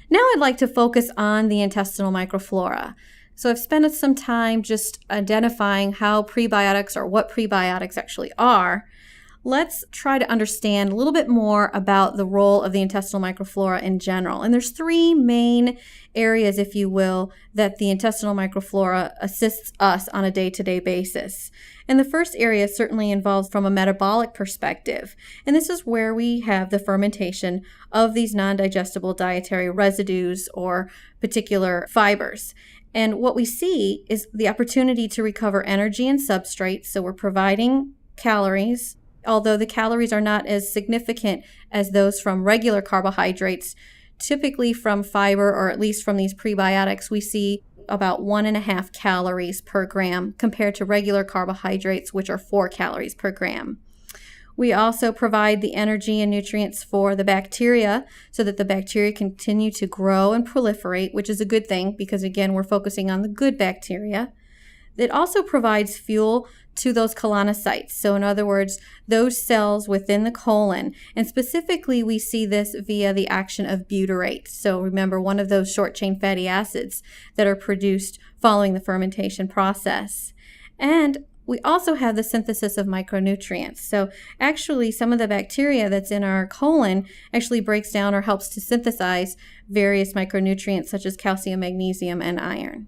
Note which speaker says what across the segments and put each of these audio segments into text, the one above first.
Speaker 1: Now I'd like to focus on the intestinal microflora. So I've spent some time just identifying how prebiotics or what prebiotics actually are. Let's try to understand a little bit more about the role of the intestinal microflora in general. And there's three main areas, if you will, that the intestinal microflora assists us on a day-to-day basis. And the first area certainly involves from a metabolic perspective. And this is where we have the fermentation of these non-digestible dietary residues or particular fibers. And what we see is the opportunity to recover energy and substrates. So we're providing calories, although the calories are not as significant as those from regular carbohydrates. Typically from fiber, or at least from these prebiotics, we see about 1.5 calories per gram compared to regular carbohydrates, which are 4 calories per gram. We also provide the energy and nutrients for the bacteria so that the bacteria continue to grow and proliferate, which is a good thing because, again, we're focusing on the good bacteria. It also provides fuel to those colonocytes. So in other words, those cells within the colon. And specifically, we see this via the action of butyrate. So remember, one of those short-chain fatty acids that are produced following the fermentation process. And we also have the synthesis of micronutrients. So actually, some of the bacteria that's in our colon actually breaks down or helps to synthesize various micronutrients such as calcium, magnesium, and iron.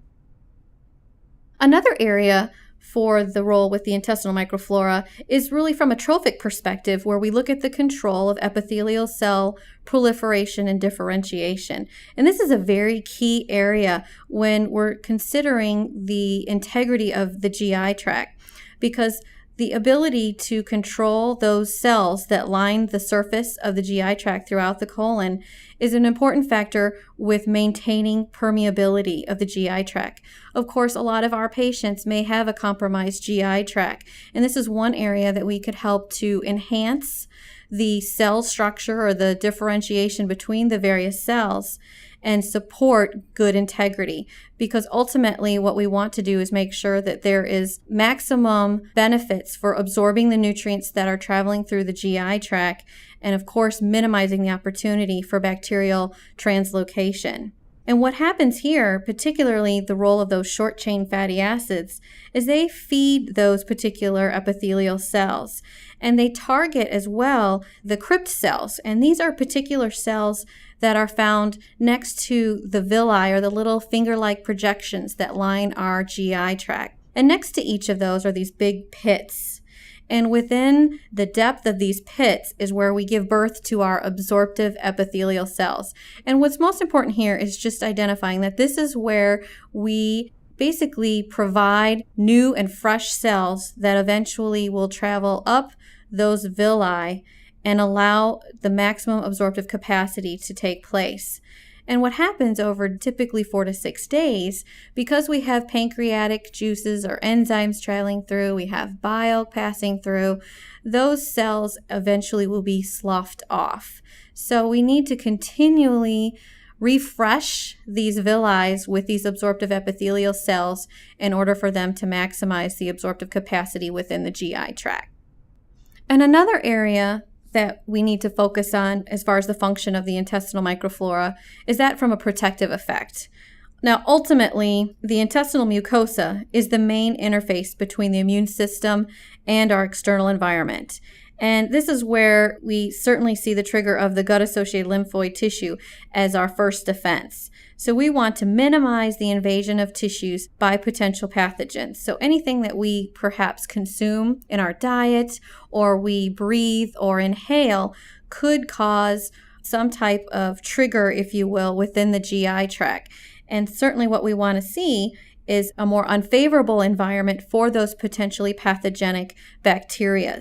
Speaker 1: Another area for the role with the intestinal microflora is really from a trophic perspective, where we look at the control of epithelial cell proliferation and differentiation. And this is a very key area when we're considering the integrity of the GI tract, because the ability to control those cells that line the surface of the GI tract throughout the colon is an important factor with maintaining permeability of the GI tract. Of course, a lot of our patients may have a compromised GI tract, and this is one area that we could help to enhance the cell structure or the differentiation between the various cells and support good integrity, because ultimately what we want to do is make sure that there is maximum benefits for absorbing the nutrients that are traveling through the GI tract, and of course minimizing the opportunity for bacterial translocation. And what happens here, particularly the role of those short-chain fatty acids, is they feed those particular epithelial cells. And they target as well the crypt cells. And these are particular cells that are found next to the villi, or the little finger-like projections that line our GI tract. And next to each of those are these big pits. And within the depth of these pits is where we give birth to our absorptive epithelial cells. And what's most important here is just identifying that this is where we basically provide new and fresh cells that eventually will travel up those villi and allow the maximum absorptive capacity to take place. And what happens over typically 4 to 6 days, because we have pancreatic juices or enzymes traveling through, we have bile passing through, those cells eventually will be sloughed off. So we need to continually refresh these villi with these absorptive epithelial cells in order for them to maximize the absorptive capacity within the GI tract. And another area that we need to focus on as far as the function of the intestinal microflora is that from a protective effect. Now, ultimately, the intestinal mucosa is the main interface between the immune system and our external environment. And this is where we certainly see the trigger of the gut-associated lymphoid tissue as our first defense. So we want to minimize the invasion of tissues by potential pathogens. So anything that we perhaps consume in our diet, or we breathe or inhale, could cause some type of trigger, if you will, within the GI tract. And certainly what we want to see is a more unfavorable environment for those potentially pathogenic bacteria.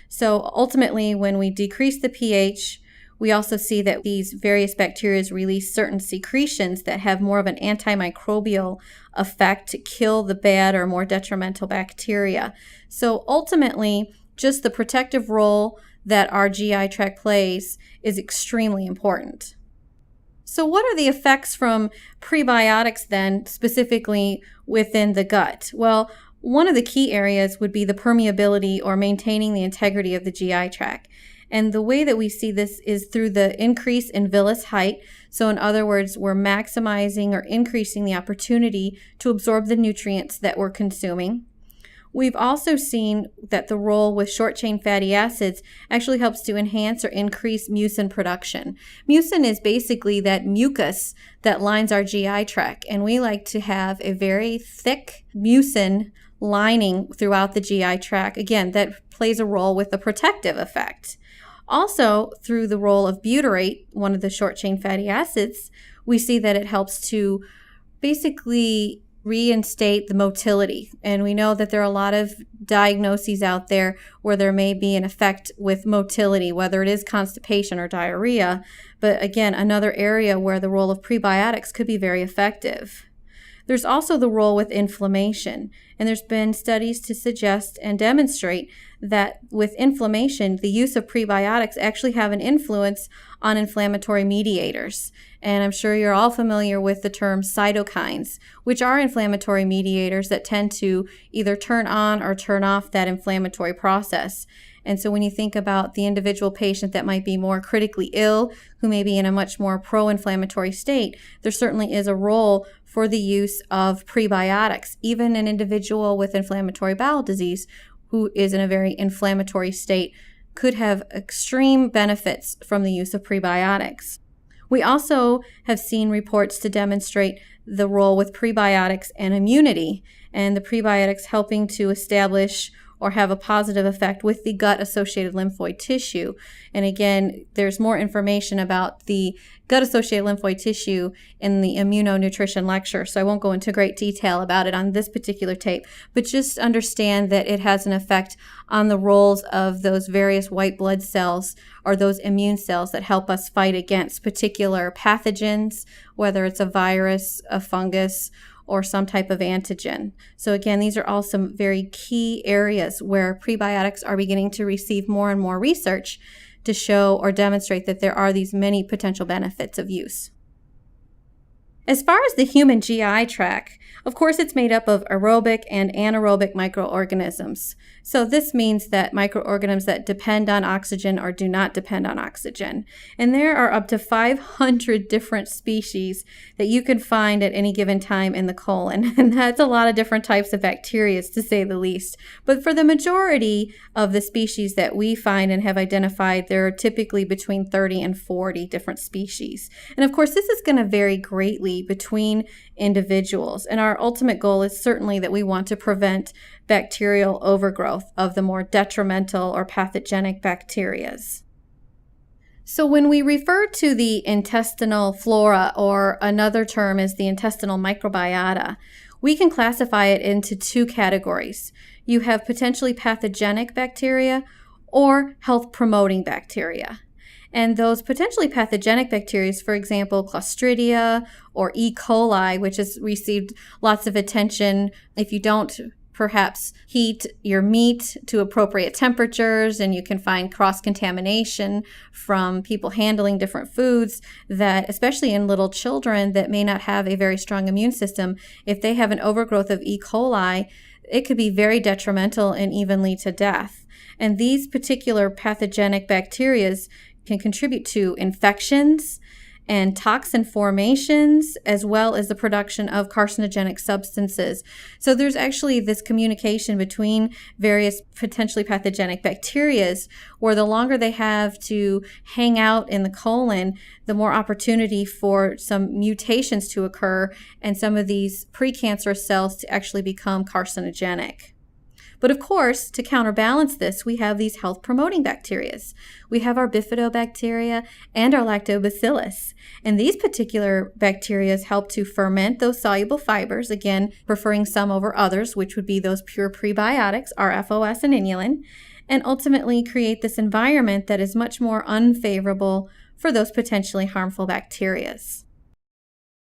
Speaker 1: So ultimately, when we decrease the pH, we also see that these various bacteria release certain secretions that have more of an antimicrobial effect to kill the bad or more detrimental bacteria. So ultimately, just the protective role that our GI tract plays is extremely important. So what are the effects from prebiotics then, specifically within the gut? Well, one of the key areas would be the permeability or maintaining the integrity of the GI tract. And the way that we see this is through the increase in villus height. So in other words, we're maximizing or increasing the opportunity to absorb the nutrients that we're consuming. We've also seen that the role with short-chain fatty acids actually helps to enhance or increase mucin production. Mucin is basically that mucus that lines our GI tract, and we like to have a very thick mucin lining throughout the GI tract. Again, that plays a role with the protective effect. Also, through the role of butyrate, one of the short-chain fatty acids, we see that it helps to basically reinstate the motility. And we know that there are a lot of diagnoses out there where there may be an effect with motility, whether it is constipation or diarrhea. But again, another area where the role of prebiotics could be very effective. There's also the role with inflammation, and there's been studies to suggest and demonstrate that with inflammation, the use of prebiotics actually have an influence on inflammatory mediators. And I'm sure you're all familiar with the term cytokines, which are inflammatory mediators that tend to either turn on or turn off that inflammatory process. And so when you think about the individual patient that might be more critically ill, who may be in a much more pro-inflammatory state, there certainly is a role for the use of prebiotics. Even an individual with inflammatory bowel disease who is in a very inflammatory state could have extreme benefits from the use of prebiotics. We also have seen reports to demonstrate the role with prebiotics and immunity, and the prebiotics helping to establish or have a positive effect with the gut-associated lymphoid tissue. And again, there's more information about the gut-associated lymphoid tissue in the immunonutrition lecture, so I won't go into great detail about it on this particular tape, but just understand that it has an effect on the roles of those various white blood cells or those immune cells that help us fight against particular pathogens, whether it's a virus, a fungus, or some type of antigen. So again, these are all some very key areas where prebiotics are beginning to receive more and more research to show or demonstrate that there are these many potential benefits of use. As far as the human GI tract, of course, it's made up of aerobic and anaerobic microorganisms. So this means that microorganisms that depend on oxygen or do not depend on oxygen. And there are up to 500 different species that you can find at any given time in the colon. And that's a lot of different types of bacteria, to say the least. But for the majority of the species that we find and have identified, there are typically between 30 and 40 different species. And of course, this is going to vary greatly between individuals. And our ultimate goal is certainly that we want to prevent bacterial overgrowth of the more detrimental or pathogenic bacteria. So when we refer to the intestinal flora, or another term is the intestinal microbiota, we can classify it into two categories. You have potentially pathogenic bacteria or health-promoting bacteria. And those potentially pathogenic bacteria, for example, Clostridia or E. coli, which has received lots of attention if you don't perhaps heat your meat to appropriate temperatures, and you can find cross-contamination from people handling different foods that, especially in little children that may not have a very strong immune system, if they have an overgrowth of E. coli, it could be very detrimental and even lead to death. And these particular pathogenic bacteria can contribute to infections and toxin formations, as well as the production of carcinogenic substances. So there's actually this communication between various potentially pathogenic bacteria, where the longer they have to hang out in the colon, the more opportunity for some mutations to occur and some of these precancerous cells to actually become carcinogenic. But of course, to counterbalance this, we have these health-promoting bacteria. We have our bifidobacteria and our lactobacillus. And these particular bacteria help to ferment those soluble fibers, again, preferring some over others, which would be those pure prebiotics, RFOS and inulin, and ultimately create this environment that is much more unfavorable for those potentially harmful bacteria.